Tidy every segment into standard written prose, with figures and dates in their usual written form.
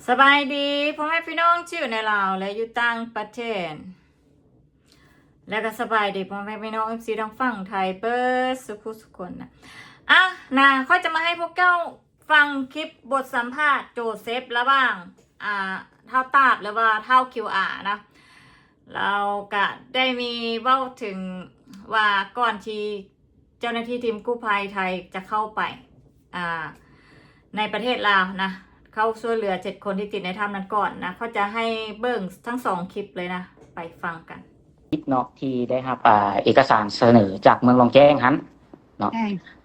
สบายดีพ่อแม่พี่น้องที่อยู่ในลาวและอยู่ต่างประเทศและก็สบายดีพ่อแม่พี่น้องFCทางฝั่งไทยเปิดสุขคนนะค่อยจะมาให้พวกเจ้าฟังคลิปบทสัมภาษณ์โจเซฟระหว่างเท่าตาบหรือว่าเท่า QR นะเราก็ได้มีเว้าถึงว่าก่อนที่เจ้าหน้าที่ทีมกู้ภัยไทยจะเข้าไปในประเทศลาวนะเข้าช่วยเหลือ7 คนที่ติดในถ้ำนั้นก่อนนะเขาจะให้เบิ่งทั้ง2 คลิปเลยนะไปฟังกันคลิปเนาะที่ได้รับเอกสารเสนอจากเมืองรองแจ้งหันเนาะ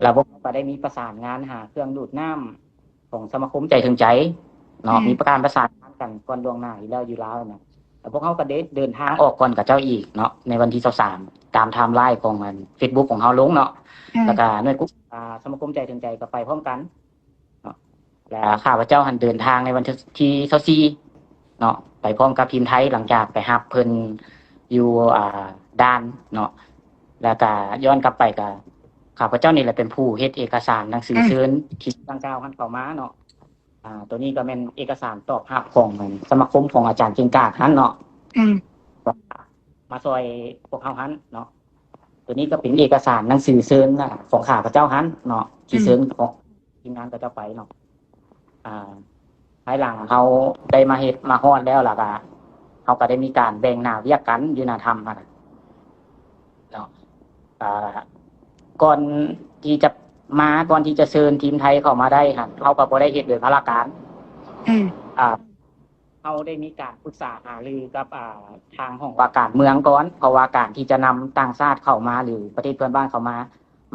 แล้วพวกเราก็ได้มีประสานงานหาเครื่องดูดน้ำของสมาคมใจถึงใจเนาะมีประการประสานงานกันก่อนล่วงหน้าอยู่แล้วอยู่แล้วนะแล้วพวกเขาก็ได้เดินทางออกก่อนกับเจ้าอีกเนาะในวันที่23ตามไทม์ไลน์ของมัน Facebook ของเฮาลงเนาะแล้วก็หน่วยกู้สมาคมใจถึงใจก็ไปพร้อมกันเนาะแล้วข้าพเจ้าหันเดินทางในวันที่24เนาะไปพร้อมกับทีมไทยหลังจากไปรับเพิ่นอยู่ด้านเนาะแล้วก็ย้อนกลับไปก็ข้าพเจ้านี่แหละเป็นผู้เฮ็ดเอกสารหนังสือเชิญที่ดังกล่าวหันเข้ามาเนาะตัวนี้ก็เป็นเอกสารตอบรับของสมาคมของอาจารย์เก่งกาจหันเนาะมาซอยพวกเฮาหันเนาะตัวนี้ก็เป็นเอกสารหนังสือเชิญของข้าพเจ้าหันเนาะที่เชิญของทีมงานก็จะไปเนาะภายหลังเฮาได้มาเฮ็ดมาฮอดแล้วล่ะก็เฮาก็ได้มีการแบ่งหน้าเวียกกันอยู่หน้าถ้ำหั่นเนาะก่อนที่จะเชิญทีมไทยเข้ามาได้หั่นเฮาก็บ่ได้เฮ็ดโดยพลการเฮาได้มีการปรึกษาหารือกับทางของว่าการเมืองก่อนเพราะว่าการที่จะนำต่างชาติเข้ามาหรือประเทศเพื่อนบ้านเข้ามา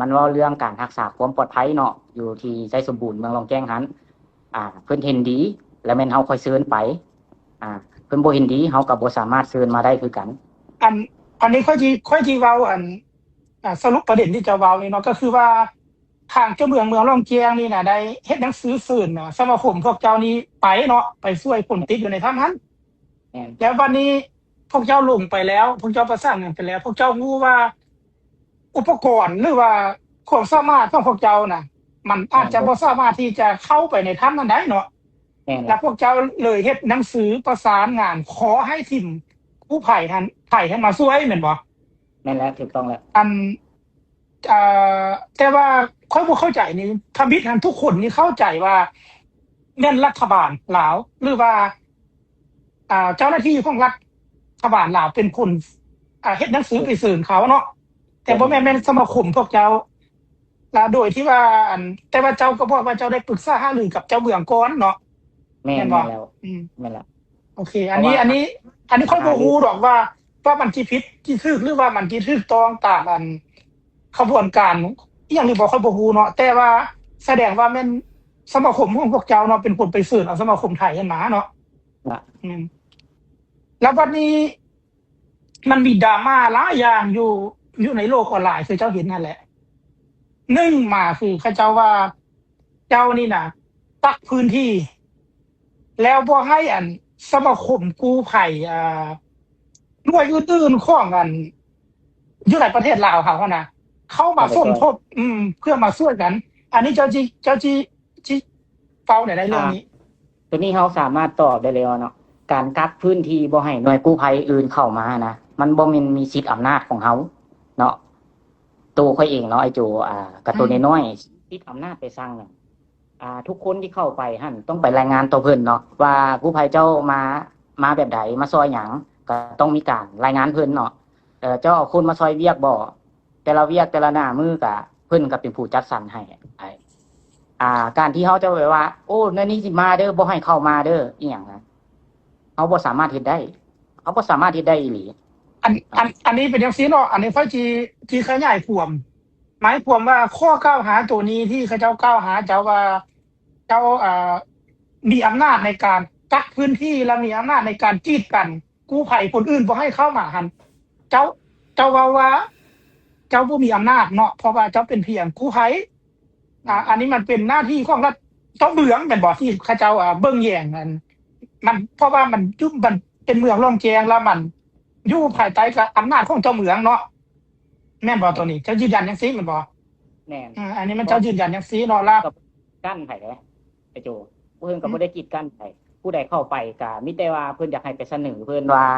มันว่าเรื่องการรักษาความปลอดภัยเนาะอยู่ที่ไสสมบูรณ์เมืองรองแจ้งหันเพิ่นเห็นดีแล้วแม่นเฮาค่อยเชิญไปเพิ่นบ่เห็นดีเฮาก็บ่สามารถเชิญมาได้คือกันอันนี้ค่อยสิเว้าสรุปประเด็นที่จะเว้านี่เนาะก็คือว่าทางเจ้าเมืองร่องแจ้งนี่น่ะได้เฮ็ดหนังสือเชิญน่ะสมาคมพวกเจ้านี้ไปเนาะไปช่วยคนติดอยู่ในถ้ำนั้นแล้ววันนี้พวกเจ้าลงไปแล้วพวกเจ้าประสานงานไปแล้วพวกเจ้ารู้ว่าอุปกรณ์หรือว่าความสามารถของพวกเจ้าน่ะมันอาจจะบ่สามารถที่จะเข้าไปในถ้ำนั้นได้เนาะแล้วพวกเจ้าเลยเฮ็ดหนังสือประสานงานขอให้ทีมกู้ภัยให้มาช่วยแม่นบ่แม่นแล้วถูกต้องแล้วแต่ว่าค่อยบ่เข้าใจนี่ทมิตรทุกคนนี่เข้าใจว่าแม่นรัฐบาลลาวหรือว่าเจ้าหน้าที่ของรัฐบาลลาวเป็นคนเฮ็ดหนังสือไปสื่อเขาเนาะแต่บ่แม่นสมาคมพวกเจ้าแล้วโดยที่ว่าแต่ว่าเจ้าก็บอกว่าเจ้าได้ปรึกษาหารือกับเจ้าเมืองก่อนเนาะแม่นแล้วแม่นแล้วโอเคอันนี้ค่อยบ่ฮู้ดอกว่ามันสิผิดสิถูกหรือว่ามันสิถูกต้องตามขบวนการอีหยังนี่บ่ค่อยบ่ฮู้เนาะแต่ว่าแสดงว่าแม่นสมาคมของพวกเจ้าเนาะเป็นคนไปเชิญเอาสมาคมไทยขึ้นมาเนาะแล้ววันนี้มันมีดราม่าหลายอย่างอยู่ในโลกออนไลน์คือเจ้าเห็นนั่นแหละ1มาคือเขาเจ้าว่าเจ้านี่น่ะตักพื้นที่แล้วบ่ให้สมาคมกู้ภัยหน่วยอื่นๆของอยู่ในประเทศลาวเขาน่ะเข้ามาสมทบเพื่อมาช่วยกัน อันนี้เจ้าจิเฝ้าได้เรื่องนี้ตัวนี้เฮาสามารถตอบได้เลยเนาะการกักพื้นที่บ่ให้หน่วยกู้ภัยอื่นเข้ามานะมันบ่แม่นมีสิทธิ์อำนาจของเฮาเนาะตัวค่อยเองเนาะไอ้โจกับตัวน้อยๆสิทธิ์อำนาจไปสร้างเนี่ยทุกคนที่เข้าไปหั่นต้องไปรายงานต่อเพิ่นเนาะว่ากู้ภัยเจ้ามาแบบใดมาซอยหยังก็ต้องมีการรายงานเพิ่นเนาะเจ้าเอาคนมาซอยเวียกบ่แต่ละเวียกแต่ละหน้ามือก็เพิ่นก็เป็นผู้จัดสรรให้การที่เฮาจะแบบว่าโอ้ในนี้สิมาเด้อบ่ให้เข้ามาเด้ออีหยังนะเฮาบ่สามารถเฮ็ดได้เฮาบ่สามารถเฮ็ดได้อีหลีอันนี้เป็นจังซี่เนาะอันนี้ค่อยสิขยายความหมายความว่าข้อกล่าวหาตัวนี้ที่เขาเจ้ากล่าวหาเจ้าว่าเจ้ามีอำนาจในการกักพื้นที่และมีอำนาจในการกีดกันกู้ภัยคนอื่นบ่ให้เข้ามาหั่นเจ้าว่าเจ้าบ่มีอำนาจเนาะเพราะว่าเจ้าเป็นเพียงกู้ภัยอันนี้มันเป็นหน้าที่ของรัฐเจ้าเมืองแม่นบ่ที่เขาเจ้าเบิ่งแย่งกันมันเพราะว่ามันเป็นเมืองร่องแจ้งแล้วมันอยู่ภายใต้กับอำนาจของเจ้าเมืองเนาะแม่นบ่ตัวนี้เจ้ายืนยันจังซี่แม่นบ่แม่นอันนี้มันเจ้ายืนยันจังซี่เนาะล่ะกั้นไผเด้ไอ้โจเพิ่นก็บ่ได้กีดกั้นไผ ผู้ใดเข้าไปก็มีแต่ว่าเพิ่นอยากให้ไปเสนอเพิ่นว่า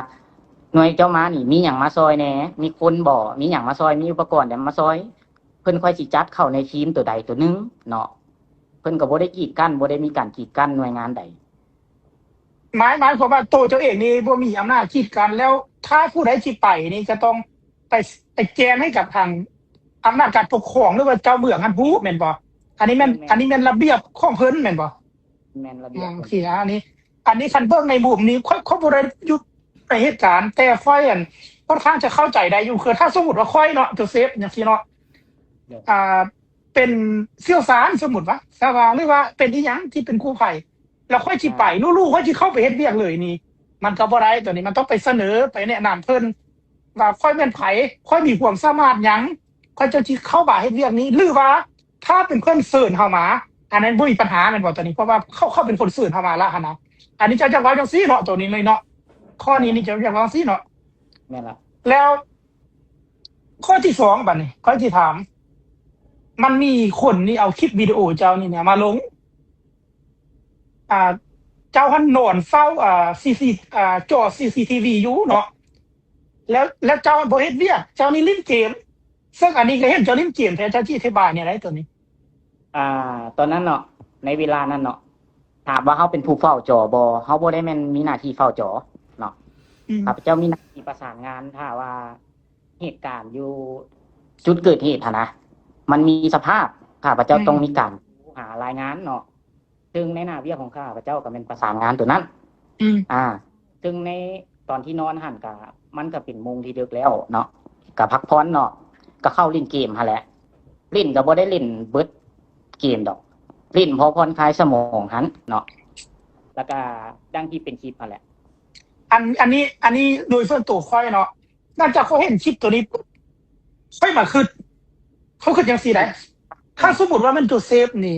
หน่วยเจ้ามานี่มีหยังมาซอยแหน่มีคนบ่มีหยังมาซอยมีอุปกรณ์หยังมาซอย เพิ่นค่อยสิจัดเข้าในทีมตัวใดตัวหนึงเนาะเพิ่นก็บ่ได้กีดกั้นบ่ได้มีการกีดกั้นหน่วยงานใด หมายความว่าตัวเจ้าเองนี่บ่มีอำนาจคิดกันแล้วถ้าผู้ใดสิไปนี่จะต้องไปแจ้งให้กับทางอำนาจการปกครองหรือว่าเจ้าเมืองอันผู้แม่นบ่อันนี้แม่นระเบียบของเพิ่นแม่นบ่ แม่นระเบียบ โอเคอันนี้คันเบิ่งในมุมนี้ค่อยบ่ได้อยู่ในเหตุการณ์แต่ค่อยค่อนข้างจะเข้าใจได้อยู่คือถ้าสมมุติว่าค่อยเนาะโจเซฟจังซี่เนาะเป็นเสี่ยวสารสมมุติว่าซะว่าหรือว่าเป็นอีหยังที่เป็นกู้ภัยแล้วค่อยสิไปลูกๆค่อยสิเข้าไปเฮ็ดเวียกเลยนี่มันก็บ่ได้ตัวนี้มันต้องไปเสนอไปแนะนำเพิ่นว่าค่อยแม่นไผค่อยมีความสามารถหยังค่อยจะสิเข้ามาเฮ็ดเวียกนี้หรือว่าถ้าเป็นเพิ่นเชิญเข้ามาอันนั้นบ่มีปัญหาแม่นบ่ตัวนี้เพราะว่าเขาเป็นคนเชิญเข้ามาแล้วหั่นนะอันนี้เจ้าจังว่าจังซี่เนาะตัวนี้เลยเนาะข้อนี้นี่เจ้าจังว่าจังซี่เนาะ แม่นละ แล้วข้อที่2บัดนี้ข้อที่ถามมันมีคนนี่เอาคลิปวิดีโอเจ้านี่เนี่ยมาลงเจ้าหันนอนเฝ้าจอ CCTV อยู่เนาะแล้วเจ้าบ่เฮ็ดเวียกเจ้านี่เล่นเกมซึ่งอันนี้ก็เห็นเจ้าเล่นเกมแท้เจ้าที่อธิบายเนี่ยได้ตัวนี้ ตอนนั้นเนาะในเวลานั้นเนาะถามว่าเฮาเป็นผู้เฝ้าจอบ่เฮาบ่ได้แม่นมีหน้าที่เฝ้าจอเนาะข้าพเจ้ามีหน้าที่ประสานงานถ้าว่าเหตุการณ์อยู่จุดเกิดเหตุนะมันมีสภาพข้าพเจ้าต้องมีการหารายงานเนาะซึ่งในหน้าเวียกของข้าพเจ้าก็เป็นประสานงานตัวนั้นซึ่งในตอนที่นอนหั่นก็มันก็เป็นโมงที่ดึกแล้วเนาะก็พักผ่อนเนาะก็เข้าเล่นเกมหั่นแหละเล่นก็บ่ได้เล่นเบิดเกมดอกเล่นพอผ่อนคลายสมองหั่นเนาะแล้วก็ดังที่เป็นคลิปหั่นแหละ อันนี้โดยส่วนตัวค่อยเนาะน่าจะเขาเห็นคลิปตัวนี้ปุ๊บค่อยมาคิดเขาคิดจังซี่ได้ถ้าสมมุติว่ามันโจเซฟนี่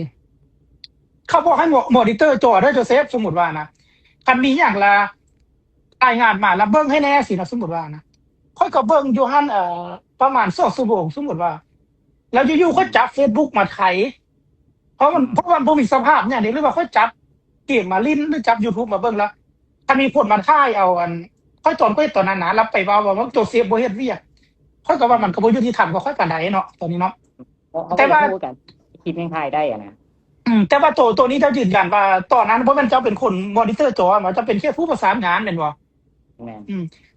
เขาบอกให้มอนิเตอร์จอได้โจเซฟสมมุติว่านะคันมีอย่างละรายงานมาแล้วเบิ่งให้แน่สินะสมมุติว่านะค่อยก็เบิ่งอยู่หั่นประมาณ2ชั่วโมงสมมุติว่าแล้วอยู่ๆเขาจับ Facebook มาไถเพราะมันบ่มีสภาพอย่างนี้หรือว่าเขาจับเกมมาลิ้นหรือจับ YouTube มาเบิ่งแล้วถ้ามีคนมาถ่ายเอาค่อยตอนนั้นนะแล้วไปว่าโจเซฟบ่เฮ็ดเวียกค่อยก็ว่ามันก็บ่ยุติธรรมก็ค่อยปานใดเนาะตอนนี้เนาะแต่ว่าคลิปยังถ่ายได้นะแต่ว่าตัวนี้เจ้ายืนยันว่าตอนนั้นบ่แม่นเจ้าเป็นคนมอนิเตอร์จอว่าเจ้าเป็นแค่ผู้ประสานงานแม่นบ่แม่น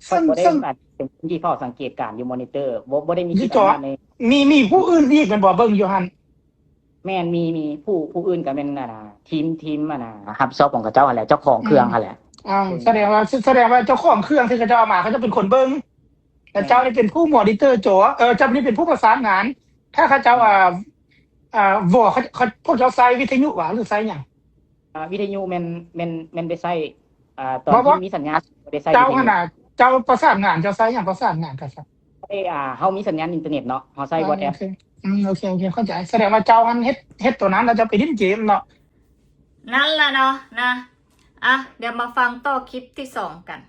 ซึ่งเป็นที่เฝ้าสังเกตการอยู่มอนิเตอร์บ่ได้มีที่จอมีผู้อื่นอีกแม่นบ่เบิ่งอยู่หั่นแม่นมีผู้อื่นก็แม่นทีมรับซอบของเขาเจ้าหั่นแหละเจ้าของเครื่องหั่นแหละแสดงว่าเจ้าของเครื่องที่เขาจะเอามาเขาจะเป็นคนเบิ่งแต่เจ้านี่เป็นผู้มอนิเตอร์จอเจ้านี่เป็นผู้ประสานงานถ้าเขาเจ้าบ่เขาพวกเจ้าใช้วิทยุหรือใช้หยังวิทยุแม่นไปใช้ตอนที่มีสัญญาณบ่ได้ใช้เจ้าขนาดเจ้าประสานงานเจ้าใช้หยังประสานงานกันครับเฮามีสัญญาณอินเทอร์เน็ตเนาะเฮาใช้ WhatsApp โอเคเข้าใจแสดงว่าเจ้าหันเฮ็ดตัวนั้นแล้วจะไปเล่นเกมเนาะนั่นล่ะเนาะนะเดี๋ยวมาฟังต่อคลิปที่2กัน